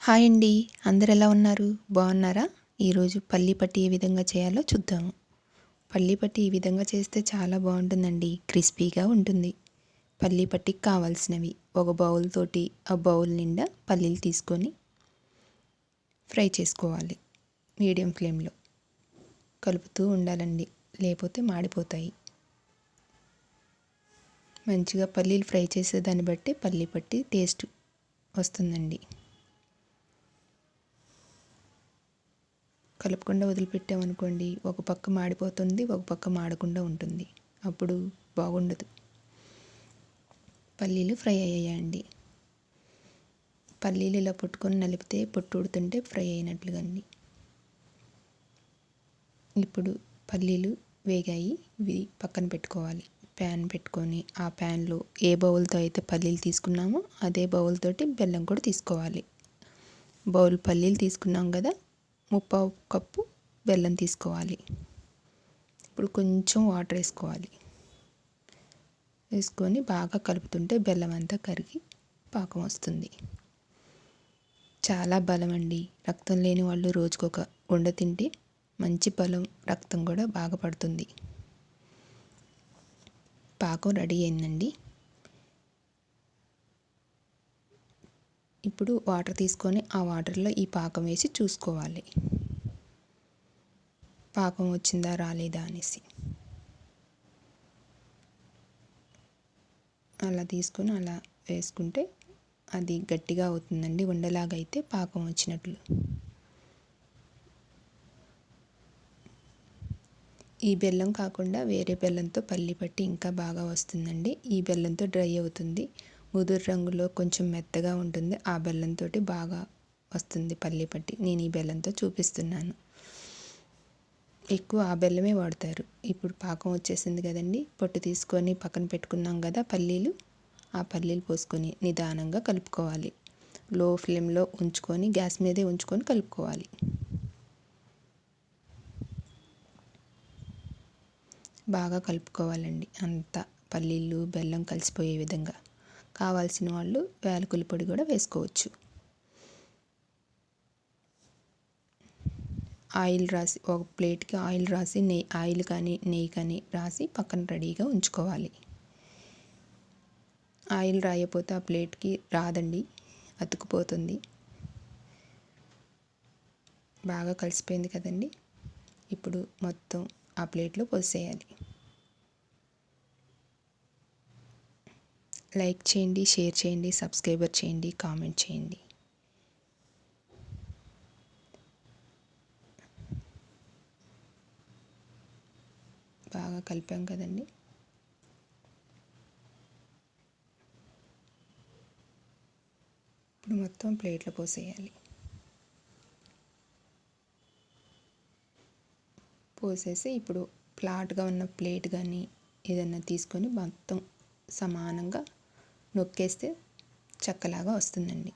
Hi అండి. అందరు ఎలా ఉన్నారు? బాగున్నారా? ఈరోజు పల్లి పట్టి ఏ విధంగా చేయాలో చూద్దాము. పల్లి పట్టి ఈ విధంగా చేస్తే చాలా బాగుంటుందండి. క్రిస్పీగా ఉంటుంది. పల్లి పట్టికి కావాల్సినవి ఒక బౌల్ తోటి ఆ బౌల్ నిండా పల్లీలు తీసుకొని ఫ్రై చేసుకోవాలి. మీడియం ఫ్లేమ్లో కలుపుతూ ఉండాలండి, లేకపోతే మాడిపోతాయి. మంచిగా పల్లీలు ఫ్రై చేసేదాన్ని బట్టి పల్లి పట్టి టేస్ట్ వస్తుందండి. కలపకుండా వదిలిపెట్టామనుకోండి, ఒక పక్క మాడిపోతుంది, ఒక పక్క మాడకుండా ఉంటుంది. అప్పుడు బాగుండదు. పల్లీలు ఫ్రై అయ్యాయండి. పల్లీలు ఇలా పుట్టుకొని నలిపితే పొట్టు ఉడుతుంటే ఫ్రై అయినట్లుగా అండి. ఇప్పుడు పల్లీలు వేగాయి, ఇవి పక్కన పెట్టుకోవాలి. ప్యాన్ పెట్టుకొని ఆ ప్యాన్లో ఏ బౌల్తో అయితే పల్లీలు తీసుకున్నామో అదే బౌల్ తోటి బెల్లం కూడా తీసుకోవాలి. బౌల్ పల్లీలు తీసుకున్నాం కదా, 3/4 కప్పు బెల్లం తీసుకోవాలి. ఇప్పుడు కొంచెం వాటర్ వేసుకోవాలి. వేసుకొని బాగా కలుపుతుంటే బెల్లం అంతా కరిగి పాకం వస్తుంది. చాలా బలం అండి. రక్తం లేని వాళ్ళు రోజుకొక ఉండ తింటే మంచి బలం, రక్తం కూడా బాగా పడుతుంది. పాకం రెడీ అయిందండి. ఇప్పుడు వాటర్ తీసుకొని ఆ వాటర్లో ఈ పాకం వేసి చూసుకోవాలి, పాకం వచ్చిందా రాలేదా అనేసి. అలా తీసుకొని అలా వేసుకుంటే అది గట్టిగా అవుతుందండి. ఉండలాగా అయితే పాకం వచ్చినట్లు. ఈ బెల్లం కాకుండా వేరే బెల్లంతో పల్లి పట్టి ఇంకా బాగా వస్తుందండి. ఈ బెల్లంతో డ్రై అవుతుంది, ముదురు రంగులో కొంచెం మెత్తగా ఉంటుంది. ఆ బెల్లంతో బాగా వస్తుంది పల్లి పట్టి. నేను ఈ బెల్లంతో చూపిస్తున్నాను. ఎక్కువ ఆ బెల్లమే వాడతారు. ఇప్పుడు పాకం వచ్చేసింది కదండి. పొట్టు తీసుకొని పక్కన పెట్టుకున్నాం కదా పల్లీలు, ఆ పల్లీలు పోసుకొని నిదానంగా కలుపుకోవాలి. లో ఫ్లేమ్లో ఉంచుకొని, గ్యాస్ మీదే ఉంచుకొని కలుపుకోవాలి. బాగా కలుపుకోవాలండి. అంతా పల్లీలు బెల్లం కలిసిపోయే విధంగా. కావాల్సిన వాళ్ళు యాలకుల పొడి కూడా వేసుకోవచ్చు. ఆయిల్ రాసి, ఒక ప్లేట్కి ఆయిల్ రాసి, ఆయిల్ కానీ నెయ్యి కానీ రాసి పక్కన రెడీగా ఉంచుకోవాలి. ఆయిల్ రాయకపోతే ఆ ప్లేట్కి రాదండి, అతుకుపోతుంది. బాగా కలిసిపోయింది కదండి. ఇప్పుడు మొత్తం ఆ ప్లేట్లో పోసేయాలి. లైక్ చేయండి, షేర్ చేయండి, సబ్స్క్రైబర్ చేయండి, కామెంట్ చేయండి. బాగా కలిపాం కదండి. ఇప్పుడు మొత్తం ప్లేట్లో పోసేయాలి. పోసేసి ఇప్పుడు ఫ్లాట్గా ఉన్న ప్లేట్ కానీ ఏదన్నా తీసుకొని మొత్తం సమానంగా నొక్కేస్తే చెక్కలాగా వస్తుందండి.